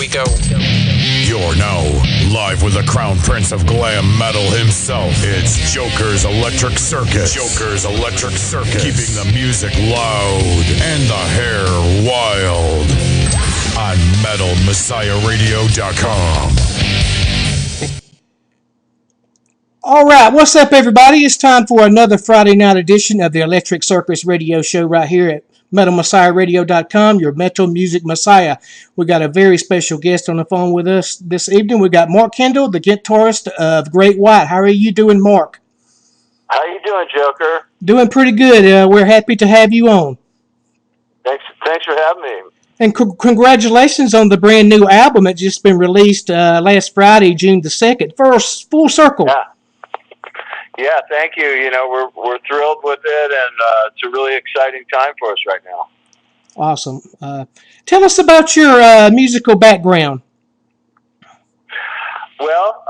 we go. You're now live with the crown prince of glam metal himself. It's J0KeR's Electric Circus. J0KeR's Electric Circus. Keeping the music loud and the hair wild on MetalMessiahRadio.com. All right, what's up, everybody? It's time for another Friday night edition of the Electric Circus radio show right here at MetalMessiahRadio.com, your Metal Music Messiah. We got a very special guest on the phone with us this evening. We got Mark Kendall, the guitarist of Great White. How are you doing, Mark? How you doing, J0KeR? Doing pretty good. We're happy to have you on. Thanks for having me. And congratulations on the brand new album. It's just been released last Friday, June the 2nd. First, Full Circle. Yeah, thank you. You know, we're thrilled with it, and it's a really exciting time for us right now. Awesome. Tell us about your musical background. Well,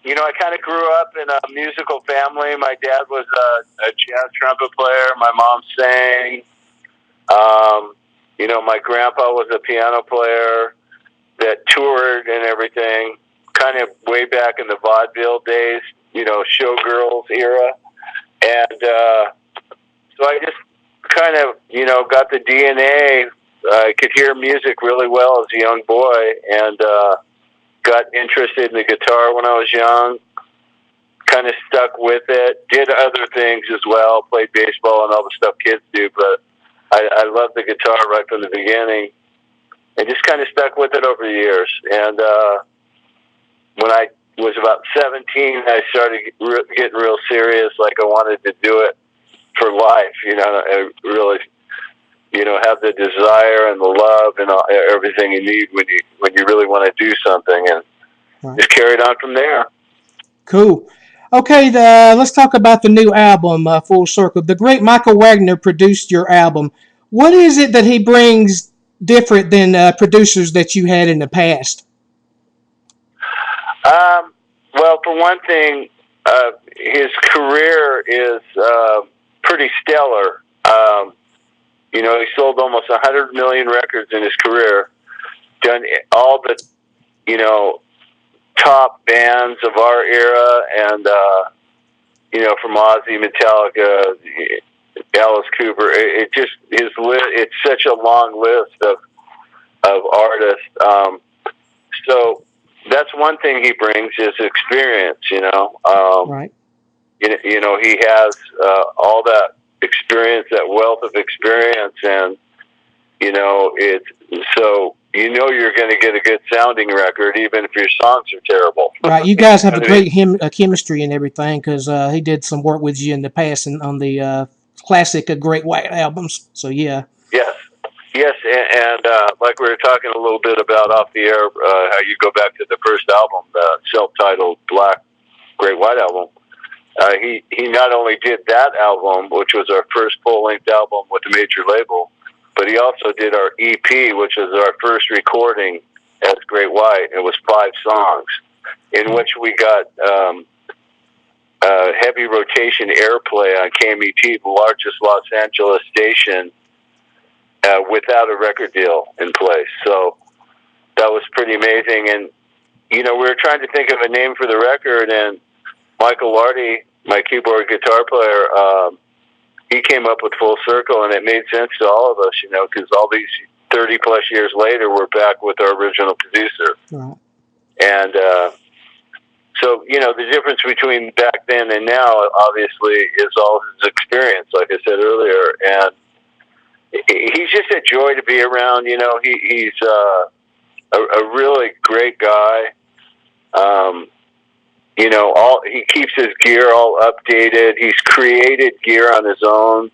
you know, I kind of grew up in a musical family. My dad was a jazz trumpet player. My mom sang. You know, my grandpa was a piano player that toured and everything, kind of way back in the vaudeville days, you know, showgirls era. And so I just kind of, you know, got the DNA. I could hear music really well as a young boy, and got interested in the guitar when I was young, kind of stuck with it, did other things as well, played baseball and all the stuff kids do, but I loved the guitar right from the beginning, and just kind of stuck with it over the years. And when I was about 17, I started getting real serious, like I wanted to do it for life, you know, I really, you know, have the desire and the love and everything you need when you really want to do something, and just carried on from there. Cool. Okay, let's talk about the new album, Full Circle. The great Michael Wagner produced your album. What is it that he brings different than producers that you had in the past? Well, for one thing, his career is pretty stellar. You know, he sold almost 100 million records in his career, done all the, you know, top bands of our era, and you know, from Ozzy, Metallica, Alice Cooper. It just it's such a long list of artists. So that's one thing he brings is experience. You know, right. You know, he has all that experience, that wealth of experience, and you know, it's so. You know you're going to get a good sounding record, even if your songs are terrible. Right, you guys have a great chemistry and everything, because he did some work with you in the past and on the classic Great White albums. So yeah. Yes, and like we were talking a little bit about off the air, how you go back to the first album, the self-titled Black Great White album. He not only did that album, which was our first full-length album with a major label, but he also did our EP, which was our first recording as Great White. It was 5 songs, in which we got heavy rotation airplay on KMET, the largest Los Angeles station, without a record deal in place. So that was pretty amazing. And, you know, we were trying to think of a name for the record, and Michael Lardy, my keyboard guitar player, he came up with Full Circle, and it made sense to all of us, you know, because all these 30-plus years later, we're back with our original producer. Right. And so, you know, the difference between back then and now, obviously, is all his experience, like I said earlier. And he's just a joy to be around. You know, he's a really great guy. You know, he keeps his gear all updated. He's created gear on his own.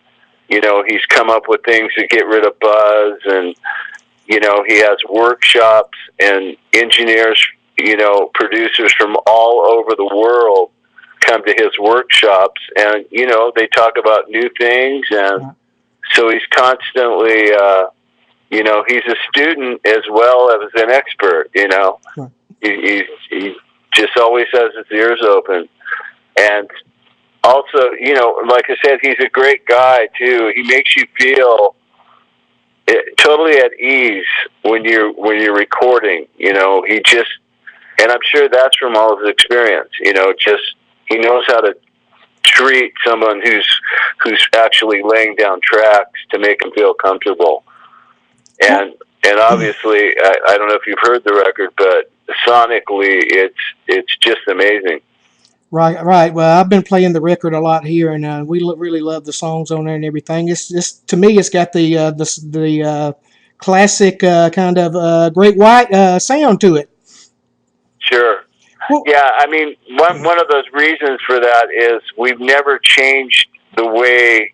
You know, he's come up with things to get rid of buzz, and, you know, he has workshops and engineers, you know, producers from all over the world come to his workshops, and, you know, they talk about new things, and so he's constantly, you know, he's a student as well as an expert, you know. He just always has his ears open. And also, you know, like I said, he's a great guy, too. He makes you feel totally at ease when you're recording. You know, and I'm sure that's from all his experience. You know, just he knows how to treat someone who's actually laying down tracks to make them feel comfortable. And obviously, I don't know if you've heard the record, but sonically, it's just amazing. Right. Well, I've been playing the record a lot here, and we really love the songs on there and everything. It's just, to me, it's got the classic kind of Great White sound to it. Sure. Well, Yeah, I mean, one of those reasons for that is we've never changed the way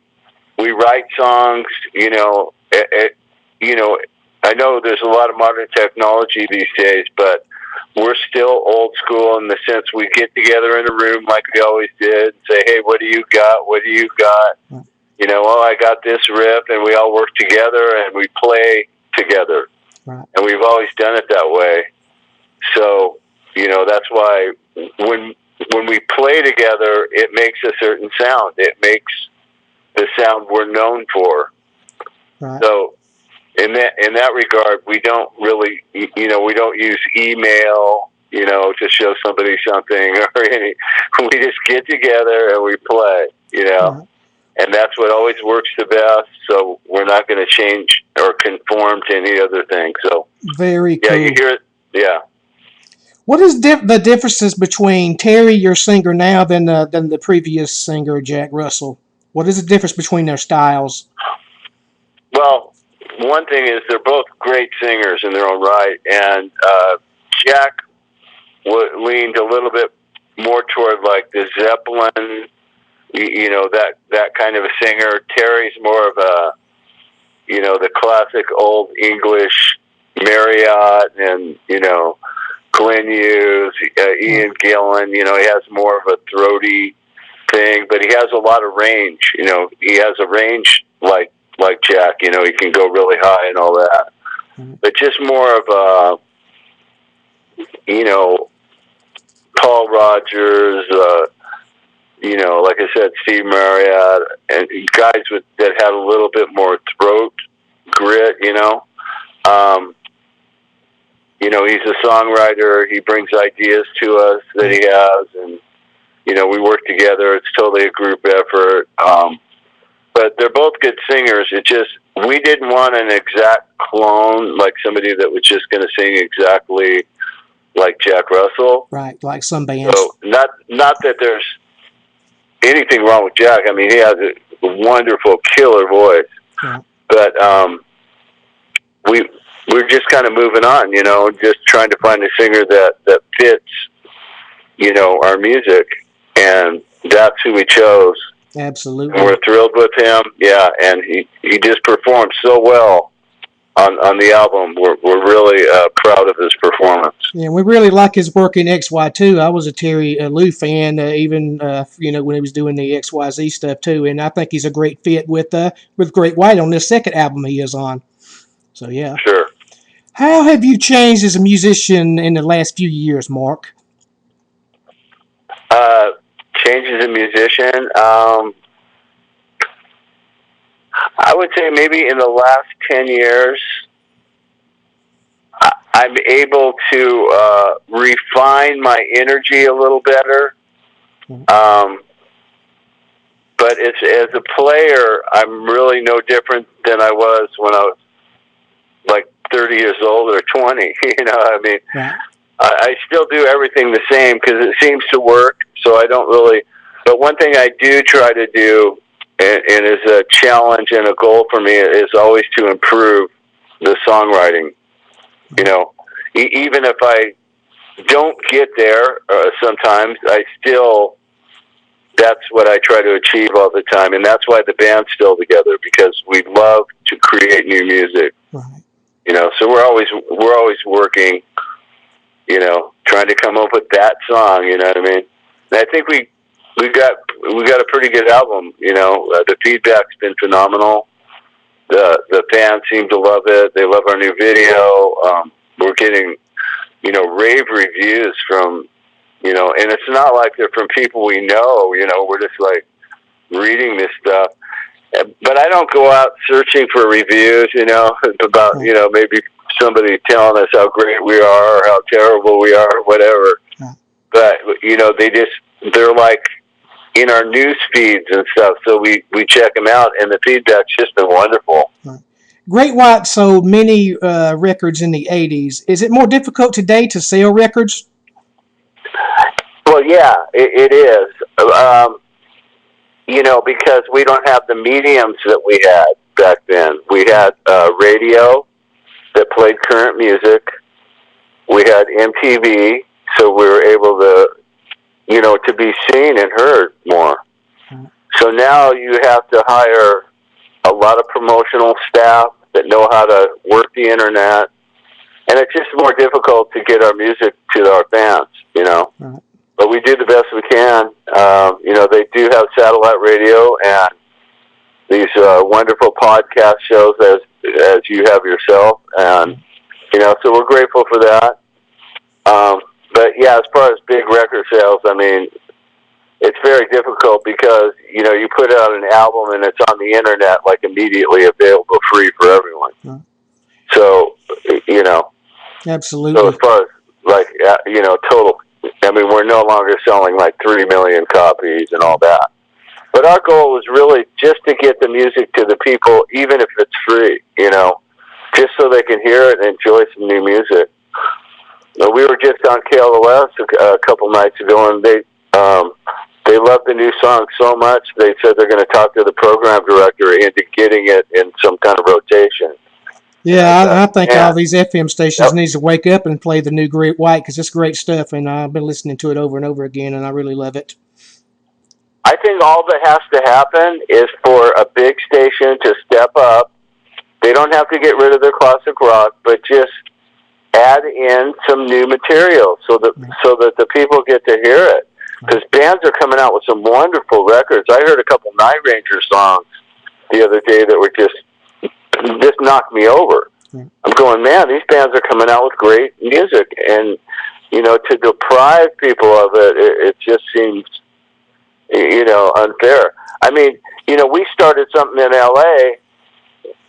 we write songs. You know, I know there's a lot of modern technology these days, but we're still old school in the sense we get together in a room like we always did and say, hey, what do you got? What do you got? You know, oh, I got this riff, and we all work together and we play together. Right. And we've always done it that way. So, you know, that's why when we play together, it makes a certain sound. It makes the sound we're known for. Right. So in that regard, we don't really, we don't use email, to show somebody something or any. We just get together and we play, Right. and that's what always works the best. So we're not going to change or conform to any other thing. So Very cool. yeah, you hear it. Yeah. What is the differences between Terry, your singer now, than the previous singer, Jack Russell? What is the difference between their styles? Well, one thing is they're both great singers in their own right, and Jack leaned a little bit more toward like the Zeppelin, that kind of a singer. Terry's more of a, the classic old English Marriott and, Glenn Hughes, Ian Gillan. He has more of a throaty thing, but he has a lot of range. He has a range like Jack. He can go really high and all that. But just more of a, Paul Rogers, like I said, Steve Marriott, and guys that had a little bit more throat grit. He's a songwriter. He brings ideas to us that he has, and we work together. It's totally a group effort. But they're both good singers. It just, we didn't want an exact clone, like somebody that was just going to sing exactly like Jack Russell. Right, like some bands. So not that there's anything wrong with Jack. I mean, he has a wonderful, killer voice. Yeah. But we're just kind of moving on, just trying to find a singer that fits, our music, and that's who we chose. Absolutely. And we're thrilled with him. Yeah, and he just performed so well on the album. We're really proud of his performance. Yeah, we really like his work in XY too. I was a Terry Lou fan, even when he was doing the XYZ stuff too, and I think he's a great fit with Great White on this second album he is on. So yeah. Sure. How have you changed as a musician in the last few years, Mark? Change as a musician. I would say maybe in the last 10 years, I'm able to refine my energy a little better. But as a player, I'm really no different than I was when I was like 30 years old or 20. Yeah. I still do everything the same because it seems to work. So I don't really. But one thing I do try to do, and is a challenge and a goal for me, is always to improve the songwriting. Even if I don't get there, sometimes that's what I try to achieve all the time, and that's why the band's still together, because we love to create new music. Right. So we're always working, trying to come up with that song. You know what I mean? And I think we got a pretty good album. The feedback's been phenomenal. The fans seem to love it. They love our new video. We're getting, rave reviews from, and it's not like they're from people we know. We're just like reading this stuff. But I don't go out searching for reviews, about, maybe somebody telling us how great we are or how terrible we are or whatever. But, they're like in our news feeds and stuff. So we check them out, and the feedback's just been wonderful. Great White sold many records in the 80s. Is it more difficult today to sell records? Well, yeah, it is. Because we don't have the mediums that we had back then. We had radio that played current music. We had MTV, so we were able to, to be seen and heard more. So now you have to hire a lot of promotional staff that know how to work the internet, and it's just more difficult to get our music to our fans, But we do the best we can. They do have satellite radio and these wonderful podcast shows as you have yourself, and so we're grateful for that. But yeah, as far as big record sales, I mean, it's very difficult because you put out an album and it's on the internet like immediately available, free for everyone. So absolutely. So as far as like total. I mean, we're no longer selling like 3 million copies and all that. But our goal is really just to get the music to the people, even if it's free, just so they can hear it and enjoy some new music. We were just on KLOS a couple nights ago, and they loved the new song so much, they said they're going to talk to the program director into getting it in some kind of rotation. Yeah, I think all these FM stations needs to wake up and play the new Great White, because it's great stuff, and I've been listening to it over and over again, and I really love it. I think all that has to happen is for a big station to step up. They don't have to get rid of their classic rock, but just add in some new material so that the people get to hear it. Because bands are coming out with some wonderful records. I heard a couple Night Ranger songs the other day that were just knocked me over. I'm going, man, these bands are coming out with great music, and to deprive people of it just seems unfair. I mean, we started something in LA.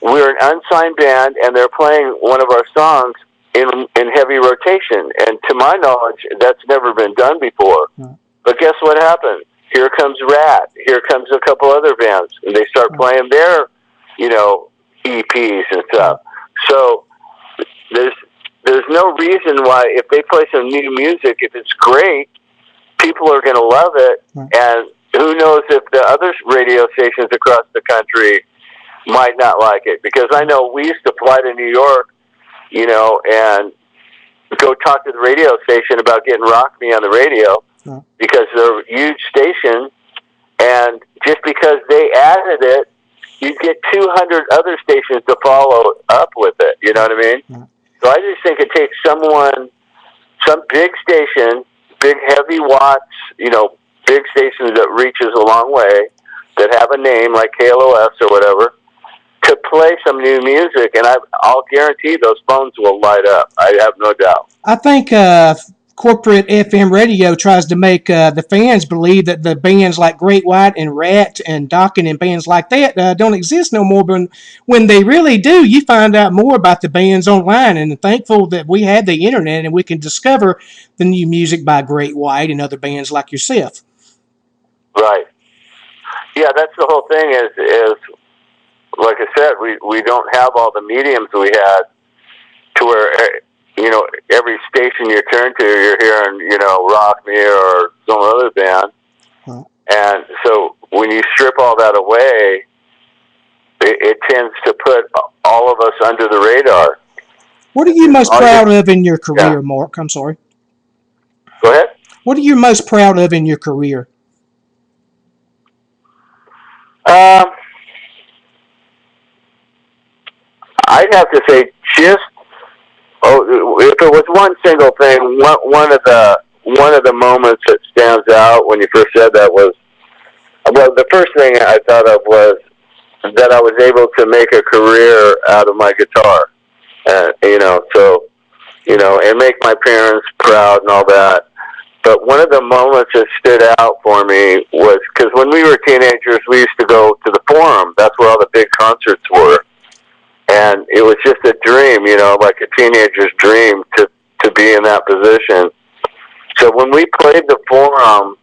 We're an unsigned band, and they're playing one of our songs in heavy rotation, and to my knowledge, that's never been done before. But guess what happened? Here comes Rat. Here comes a couple other bands, and they start playing their EPs and stuff. So there's no reason why, if they play some new music, if it's great, people are going to love it. And who knows if the other radio stations across the country might not like it. Because I know we used to fly to New York, and go talk to the radio station about getting Rock Me on the radio, because they're a huge station, and just because they added it, you get 200 other stations to follow up with it. You know what I mean? So I just think it takes some big station, big heavy watts, big stations that reaches a long way, that have a name like KLOS or whatever, to play some new music, and I'll guarantee those phones will light up. I have no doubt. I think corporate FM radio tries to make the fans believe that the bands like Great White and Rat and Dokken and bands like that don't exist no more. But when they really do, you find out more about the bands online. And I'm thankful that we have the internet and we can discover the new music by Great White and other bands like yourself. Right. Yeah, that's the whole thing is like I said, we don't have all the mediums we had to where, every station you turn to, you're hearing, Rock Me or some other band. And so when you strip all that away, it tends to put all of us under the radar. What are you most proud of in your career, Mark? I'm sorry. Go ahead. What are you most proud of in your career? I'd have to say if it was one single thing, one of the moments that stands out when you first said that was, well, the first thing I thought of was that I was able to make a career out of my guitar, and make my parents proud and all that. But one of the moments that stood out for me was because when we were teenagers, we used to go to the Forum. That's where all the big concerts were. And it was just a dream, like a teenager's dream to be in that position. So when we played the Forum,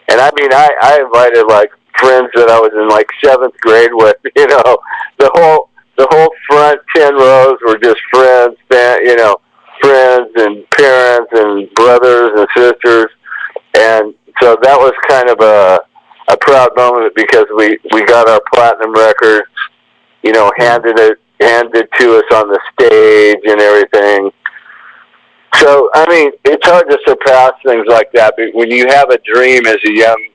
and I mean, I invited like friends that I was in like 7th grade with, the whole front 10 rows were just friends, friends and parents and brothers and sisters. And so that was kind of a proud moment because we got our platinum records, handed to us on the stage and everything. So, I mean, it's hard to surpass things like that. But when you have a dream as a young,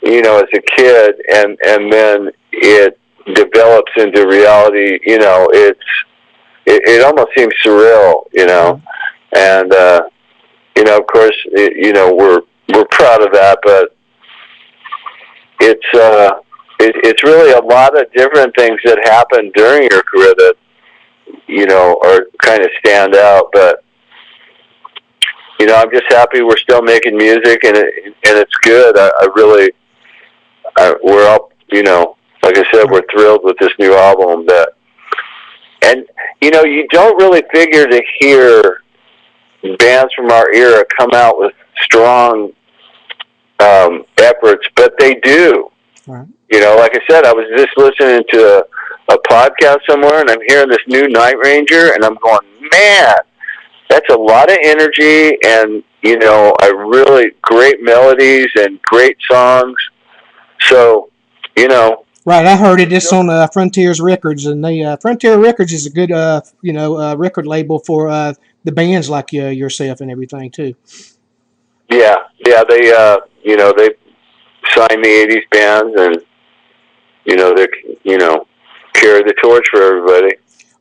as a kid, and then it develops into reality, it almost seems surreal, And, of course, we're proud of that, but it's really a lot of different things that happen during your career that, are kind of stand out. But, I'm just happy we're still making music and it's good. We're all, like I said, we're thrilled with this new album and you don't really figure to hear bands from our era come out with strong efforts, but they do. Right. Like I said, I was just listening to a podcast somewhere, and I'm hearing this new Night Ranger, and I'm going, man, that's a lot of energy, and I really great melodies and great songs. So, Right, I heard it. It's on Frontiers Records, and Frontier Records is a good, record label for the bands like yourself and everything too. Yeah, they, they signed the '80s bands, and they, carry the torch for everybody.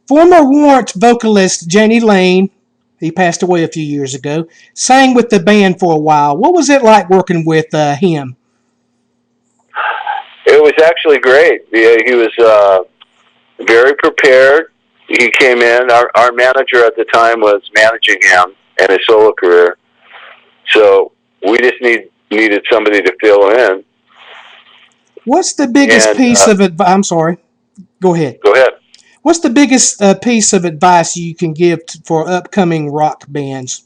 Former Warrant vocalist Jani Lane, he passed away a few years ago, sang with the band for a while. What was it like working with him? It was actually great. He was very prepared. He came in. Our manager at the time was managing him and his solo career. So we just needed somebody to fill in. What's the biggest piece of advice? I'm sorry. Go ahead. Go ahead. What's the biggest piece of advice you can give for upcoming rock bands?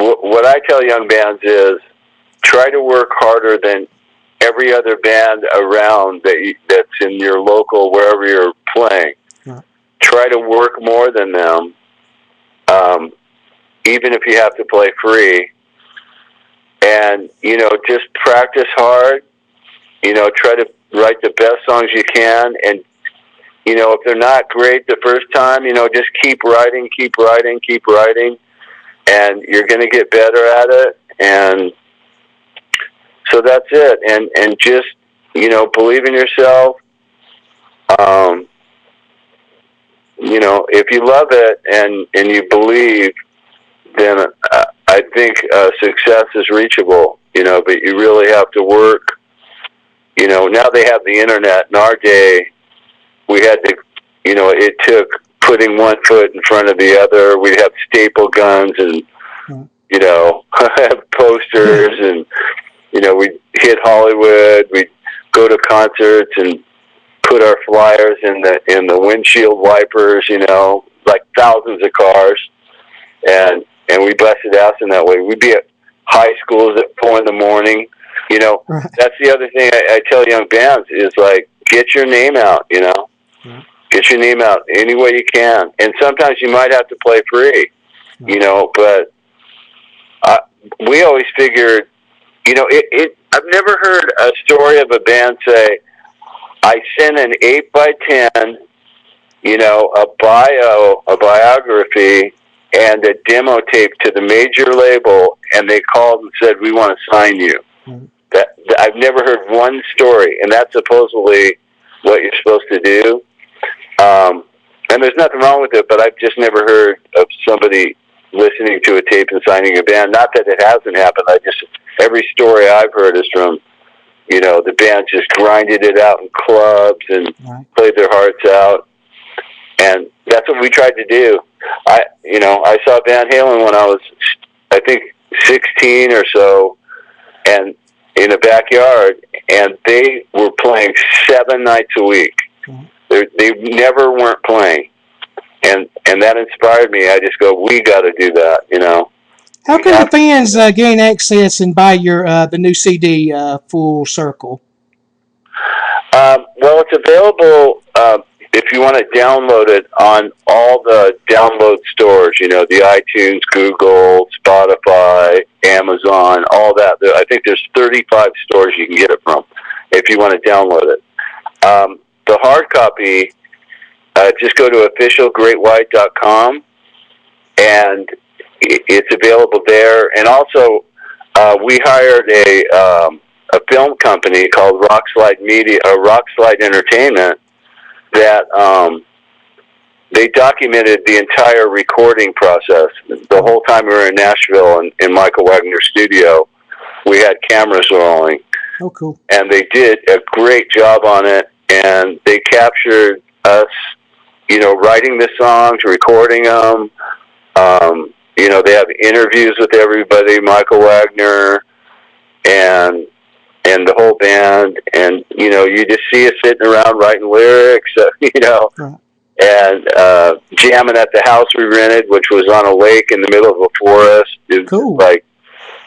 What I tell young bands is try to work harder than every other band around that's in your local, wherever you're playing. Right. Try to work more than them, even if you have to play free. And, just practice hard. Try to write the best songs you can. And, if they're not great the first time, just keep writing. And you're going to get better at it. And so that's it. And just, believe in yourself. If you love it and you believe, then I think success is reachable, but you really have to work. Now they have the internet. In our day, we had to, it took putting one foot in front of the other. We'd have staple guns and, have posters and, we'd hit Hollywood. We'd go to concerts and put our flyers in the windshield wipers, like thousands of cars. And we busted ass in that way. We'd be at high schools at 4 a.m. Right. That's the other thing I tell young bands is like, get your name out, Right. Get your name out any way you can. And sometimes you might have to play free, Right. But we always figured, I've never heard a story of a band say, I sent an 8x10, a biography, and a demo tape to the major label, and they called and said, we want to sign you. Mm-hmm. That I've never heard one story, and that's supposedly what you're supposed to do. And there's nothing wrong with it, but I've just never heard of somebody listening to a tape and signing a band. Not that it hasn't happened. Every story I've heard is from, the band just grinded it out in clubs and Right. played their hearts out. And that's what we tried to do. I saw Van Halen when I was, I think, 16 or so, and in a backyard, and they were playing 7 nights a week. They never weren't playing, and that inspired me. I just go, we got to do that, How can the fans gain access and buy your the new CD, Full Circle? Well, it's available if you want to download it on all the download stores, the iTunes, Google, Spotify, Amazon, all that. I think there's 35 stores you can get it from if you want to download it. The hard copy, just go to officialgreatwhite.com, and it's available there. And also, we hired a film company called Rockslide Entertainment that they documented the entire recording process. The whole time we were in Nashville in Michael Wagner's studio, we had cameras rolling. Oh, cool. And they did a great job on it, and they captured us, writing the songs, recording them. They have interviews with everybody, Michael Wagner, and the whole band, and you just see us sitting around writing lyrics, Right. and jamming at the house we rented, which was on a lake in the middle of a forest. It was Cool. like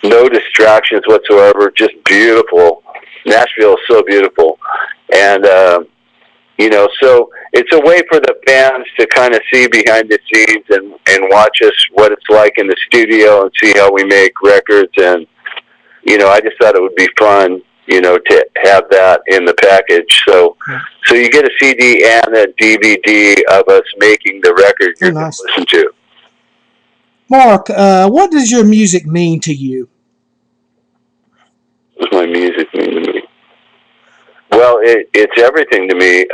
no distractions whatsoever, just beautiful. Nashville is so beautiful, and so it's a way for the fans to kind of see behind the scenes and watch us, what it's like in the studio, and see how we make records. And I just thought it would be fun, to have that in the package. So you get a CD and a DVD of us making the record you're going to listen to. Mark, what does your music mean to you? What does my music mean to me? Well, it's everything to me.